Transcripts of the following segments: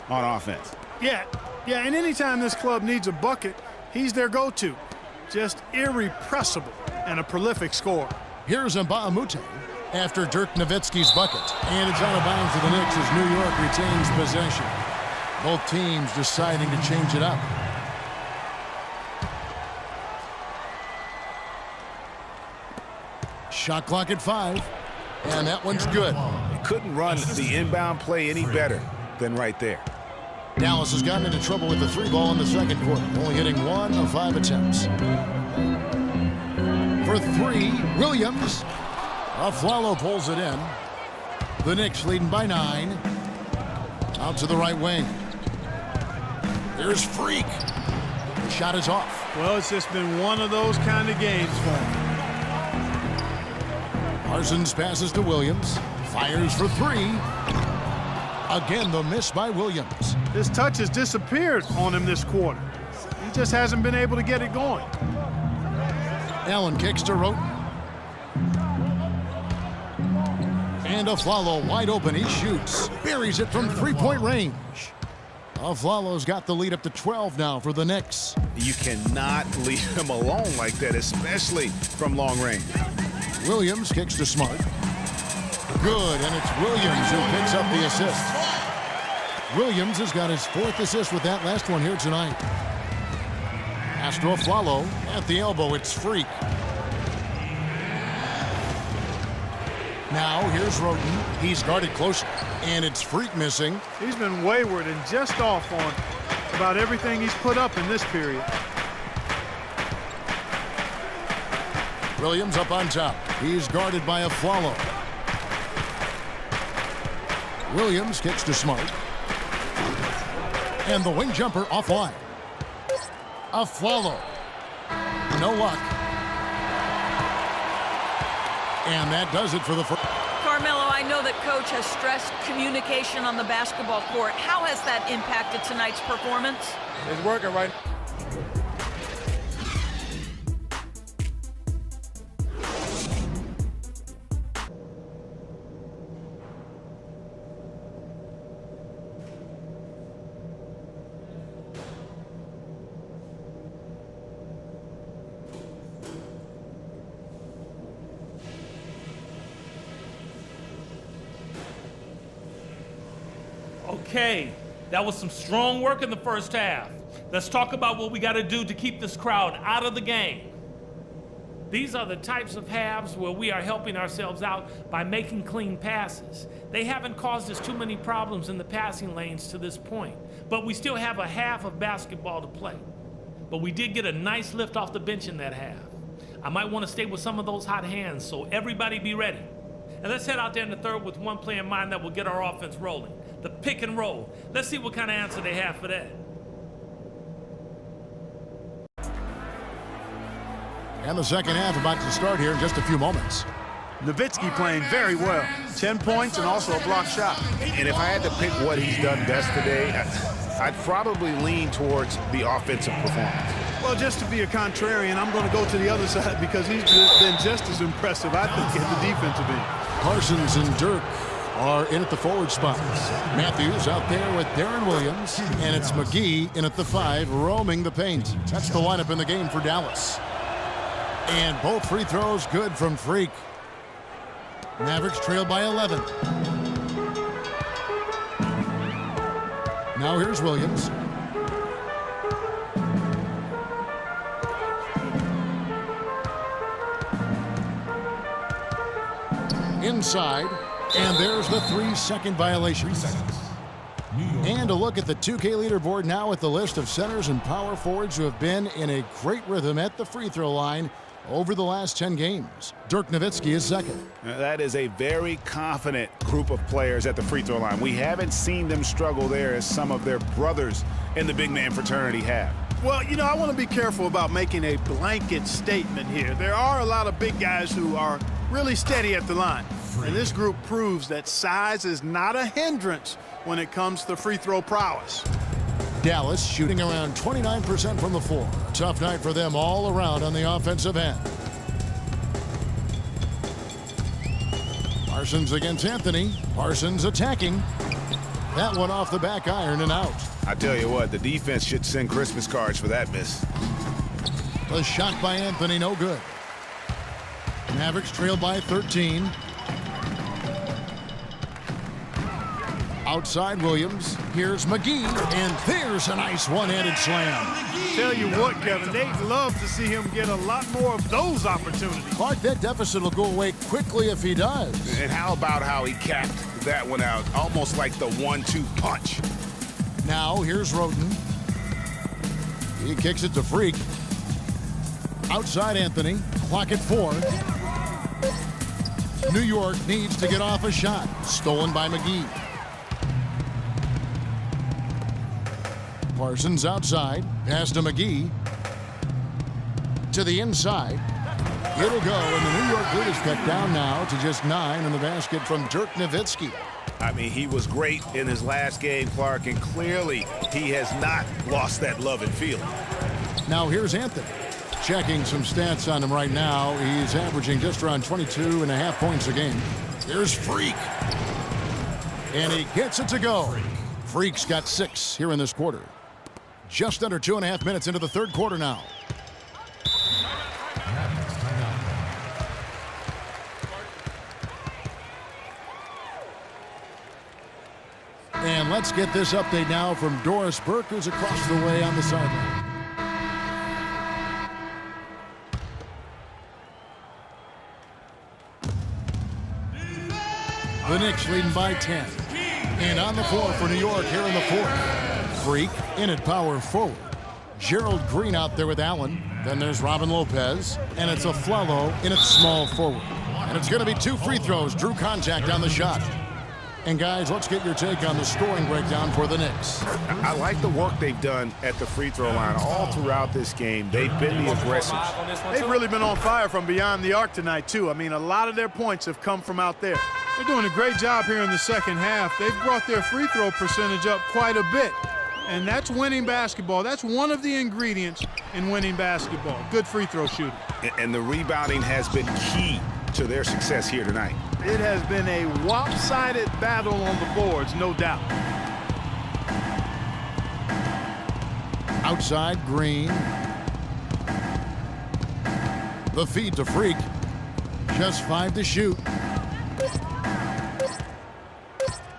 on offense. Yeah, and anytime this club needs a bucket, he's their go-to. Just irrepressible and a prolific scorer. Here's Mbamute after Dirk Nowitzki's bucket. And it's out of bounds to the Knicks as New York retains possession. Both teams deciding to change it up. Shot clock at 5. And that one's good. He couldn't run the inbound play any better than right there. Dallas has gotten into trouble with the 3 ball in the second quarter, only hitting 1 of 5 attempts. For 3, Williams. Aflalo pulls it in. The Knicks leading by 9. Out to the right wing. There's Freak. Shot is off. Well, it's just been one of those kind of games for him. Parsons passes to Williams. Fires for 3. Again, the miss by Williams. His touch has disappeared on him this quarter. He just hasn't been able to get it going. Allen kicks to Roten. And Aflalo wide open. He shoots. Buries it from 3-point range. Aflalo's got the lead up to 12 now for the Knicks. You cannot leave him alone like that, especially from long range. Williams kicks to Smart. Good, and it's Williams who picks up the assist. Williams has got his 4th assist with that last one here tonight. Pass to Aflalo. At the elbow, it's Freak. Now, here's Roten. He's guarded closer, and it's Freak missing. He's been wayward and just off on about everything he's put up in this period. Williams up on top. He's guarded by Aflalo. Williams kicks to Smart. And the wing jumper offline. Aflalo. No luck. And that does it for the first. Carmelo, I know that Coach has stressed communication on the basketball court. How has that impacted tonight's performance? It's working right now. Okay, that was some strong work in the first half. Let's talk about what we got to do to keep this crowd out of the game. These are the types of halves where we are helping ourselves out by making clean passes. They haven't caused us too many problems in the passing lanes to this point, but we still have a half of basketball to play. But we did get a nice lift off the bench in that half. I might want to stay with some of those hot hands, so everybody be ready. And let's head out there in the third with one play in mind that will get our offense rolling. The pick and roll. Let's see what kind of answer they have for that. And the second half about to start here in just a few moments. Nowitzki playing very well. 10 points and also a block shot. And if I had to pick what he's done best today, I'd probably lean towards the offensive performance. Well, just to be a contrarian, I'm going to go to the other side because he's been just as impressive, I think, at the defensive end. Parsons and Dirk are in at the forward spots. Matthews out there with Darren Williams, and it's McGee in at the 5, roaming the paint. That's the lineup in the game for Dallas. And both free throws good from Freak. Mavericks trail by 11. Now here's Williams. Inside. And there's the 3-second violation. 3 seconds. And a look at the 2K leaderboard now with the list of centers and power forwards who have been in a great rhythm at the free throw line over the last 10 games. Dirk Nowitzki is second. That is a very confident group of players at the free throw line. We haven't seen them struggle there as some of their brothers in the big man fraternity have. Well, you know, I want to be careful about making a blanket statement here. There are a lot of big guys who are really steady at the line. And this group proves that size is not a hindrance when it comes to free throw prowess. Dallas shooting around 29% from the floor. Tough night for them all around on the offensive end. Parsons against Anthony. Parsons attacking. That one off the back iron and out. I tell you what, the defense should send Christmas cards for that miss. The shot by Anthony, no good. Mavericks trailed by 13. Outside Williams. Here's McGee, and there's a nice one-handed slam. Tell you what, Kevin, they'd love to see him get a lot more of those opportunities. Clark, that deficit will go away quickly if he does. And how about how he capped that one out, almost like the 1-2 punch. Now, here's Roten. He kicks it to Freak. Outside Anthony, clock at 4. New York needs to get off a shot. Stolen by McGee. Parsons outside, pass to McGee. To the inside. It'll go, and the New York lead is cut down now to just 9 in the basket from Dirk Nowitzki. I mean, he was great in his last game, Clark, and clearly he has not lost that love and feeling. Now here's Anthony. Checking some stats on him right now. He's averaging just around 22.5 points a game. Here's Freak. And he gets it to go. Freak's got 6 here in this quarter. Just under 2.5 minutes into the third quarter now. And let's get this update now from Doris Burke, who's across the way on the sideline. The Knicks leading by 10. And on the floor for New York here in the fourth. Freak in at power forward. Gerald Green out there with Allen. Then there's Robin Lopez. And it's Aflalo in at small forward. And it's going to be 2 free throws. Drew contact on the shot. And guys, let's get your take on the scoring breakdown for the Knicks. I like the work they've done at the free throw line all throughout this game. They've been the aggressors. They've really been on fire from beyond the arc tonight, too. I mean, a lot of their points have come from out there. They're doing a great job here in the second half. They've brought their free throw percentage up quite a bit. And that's winning basketball. That's one of the ingredients in winning basketball. Good free throw shooting. And the rebounding has been key to their success here tonight. It has been a lopsided battle on the boards, no doubt. Outside Green. The feed to Freak. Just 5 to shoot.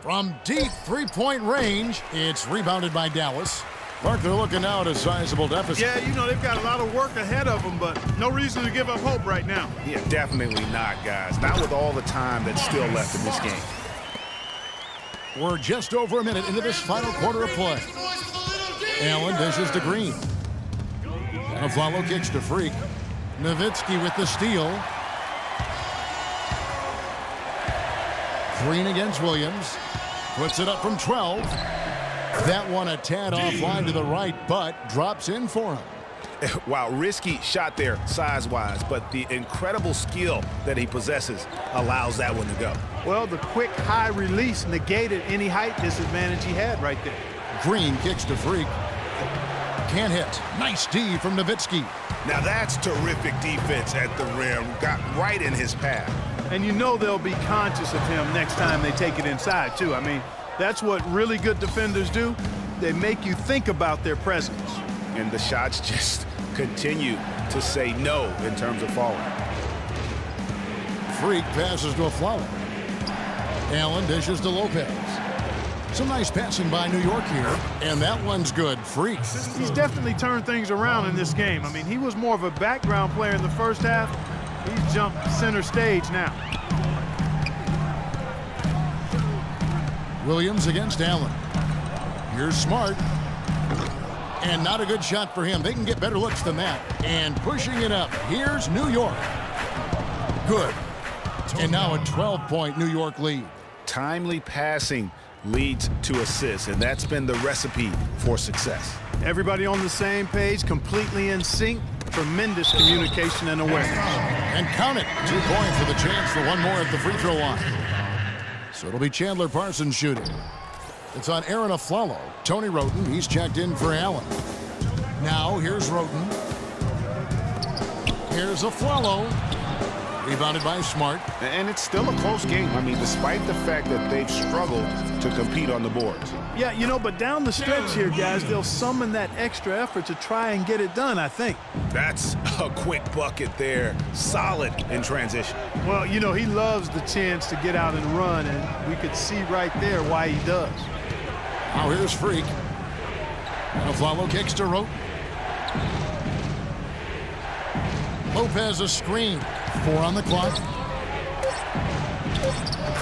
From deep three-point range, it's rebounded by Dallas. Clark, they're looking now at a sizable deficit. Yeah, you know, they've got a lot of work ahead of them, but no reason to give up hope right now. Yeah, definitely not, guys. Not with all the time that's still left in this game. We're just over a minute into this final quarter of play. Allen dishes to Green. Aflalo kicks to Freak. Nowitzki with the steal. Green against Williams. Puts it up from 12. That one a tad offline to the right, but drops in for him. Wow, risky shot there size-wise, but the incredible skill that he possesses allows that one to go. Well, the quick high release negated any height disadvantage he had right there. Green kicks to Freak. Can't hit. Nice D from Nowitzki. Now that's terrific defense at the rim. Got right in his path. And you know they'll be conscious of him next time they take it inside, too. I mean, that's what really good defenders do. They make you think about their presence. And the shots just continue to say no in terms of falling. Freak passes to Aflalo. Allen dishes to Lopez. Some nice passing by New York here, and that one's good. Freak. He's definitely turned things around in this game. I mean, he was more of a background player in the first half. He's jumped center stage now. Williams against Allen. Here's Smart. And not a good shot for him. They can get better looks than that. And pushing it up. Here's New York. Good. And now a 12-point New York lead. Timely passing leads to assists, and that's been the recipe for success. Everybody on the same page, completely in sync. Tremendous communication and awareness. And count it. 2 points with a chance for one more at the free throw line. So it'll be Chandler Parsons shooting. It's on Aaron Aflalo. Tony Roten, he's checked in for Allen. Now here's Roten. Here's Aflalo. Rebounded by Smart. And it's still a close game. I mean, despite the fact that they've struggled to compete on the boards. Yeah, you know, but down the stretch here, guys, they'll summon that extra effort to try and get it done, I think. That's a quick bucket there. Solid in transition. Well, you know, he loves the chance to get out and run, and we could see right there why he does. Now here's Freak. And Aflalo kicks to Roten. Lopez a screen. 4 on the clock.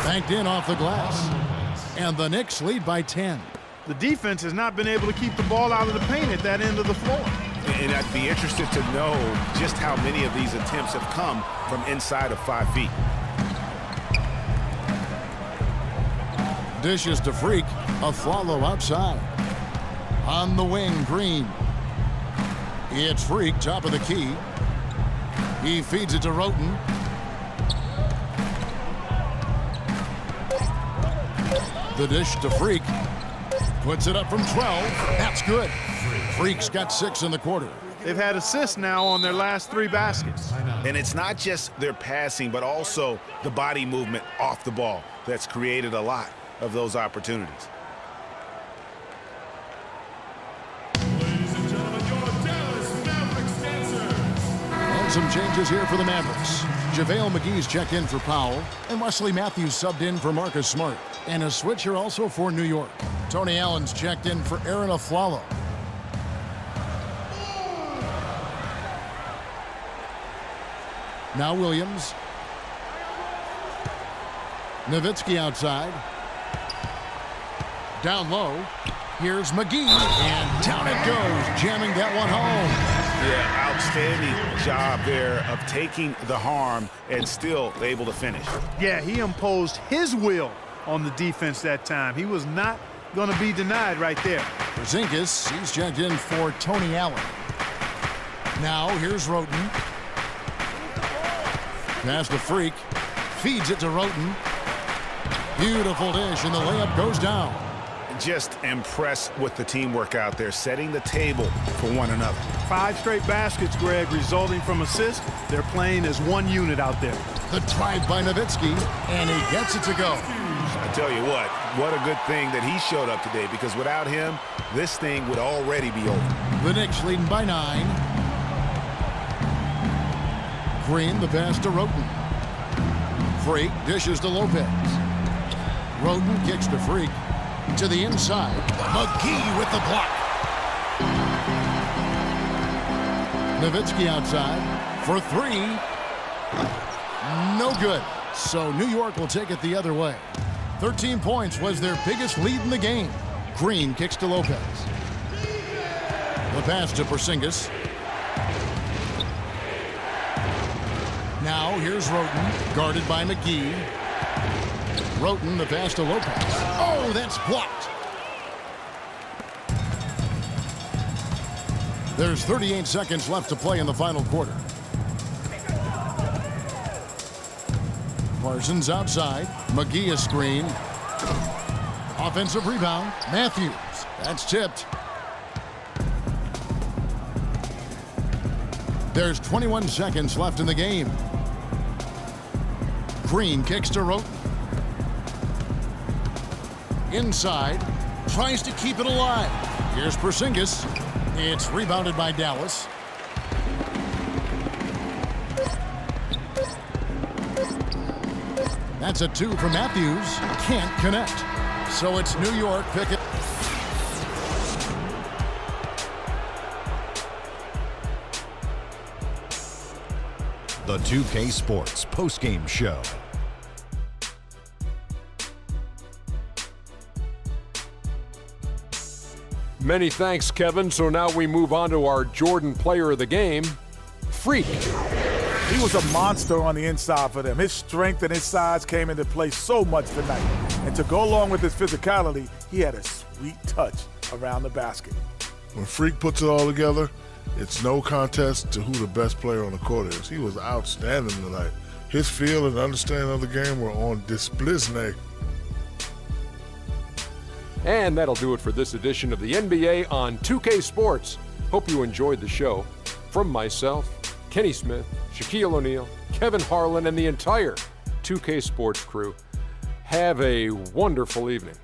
Banked in off the glass. And the Knicks lead by 10. The defense has not been able to keep the ball out of the paint at that end of the floor. And I'd be interested to know just how many of these attempts have come from inside of 5 feet. Dishes to Freak. Aflalo outside. On the wing, Green. It's Freak, top of the key. He feeds it to Roten. The dish to Freak. Puts it up from 12. That's good. Freak's got 6 in the quarter. They've had assists now on their last 3 baskets. And it's not just their passing, but also the body movement off the ball that's created a lot of those opportunities. Some changes here for the Mavericks. JaVale McGee's checked in for Powell, and Wesley Matthews subbed in for Marcus Smart. And a switch here also for New York. Tony Allen's checked in for Aaron Aflalo. Now Williams. Nowitzki outside. Down low. Here's McGee, and down it goes, jamming that one home. Yeah, outstanding job there of taking the harm and still able to finish. Yeah, he imposed his will on the defense that time. He was not going to be denied right there. Porzingis, he's checked in for Tony Allen. Now here's Roten. Pass to Freak. Feeds it to Roten. Beautiful dish, and the layup goes down. Just impressed with the teamwork out there, setting the table for one another. 5 straight baskets, Greg, resulting from assists. They're playing as one unit out there. The drive by Nowitzki, and he gets it to go. I tell you what a good thing that he showed up today, because without him, this thing would already be over. The Knicks leading by 9. Green, the pass to Roten. Freak dishes to Lopez. Roten kicks to Freak. To the inside. McGee with the block. Nowitzki outside for 3. No good. So New York will take it the other way. 13 points was their biggest lead in the game. Green kicks to Lopez. The pass to Porzingis. Now here's Roten, guarded by McGee. Roten, the pass to Lopez. Oh, that's blocked. There's 38 seconds left to play in the final quarter. Parsons outside. McGee a screen. Offensive rebound. Matthews. That's tipped. There's 21 seconds left in the game. Green kicks to Roten. Inside, tries to keep it alive. Here's Porzingis. It's rebounded by Dallas. That's a 2 for Matthews. Can't connect. So it's New York picking. The 2K Sports postgame show. Many thanks, Kevin. So now we move on to our Jordan player of the game, Freak. He was a monster on the inside for them. His strength and his size came into play so much tonight. And to go along with his physicality, he had a sweet touch around the basket. When Freak puts it all together, it's no contest to who the best player on the court is. He was outstanding tonight. His feel and understanding of the game were on display. And that'll do it for this edition of the NBA on 2K Sports. Hope you enjoyed the show. From myself Kenny Smith, Shaquille O'Neal, Kevin Harlan, and the entire 2K Sports crew, have a wonderful evening.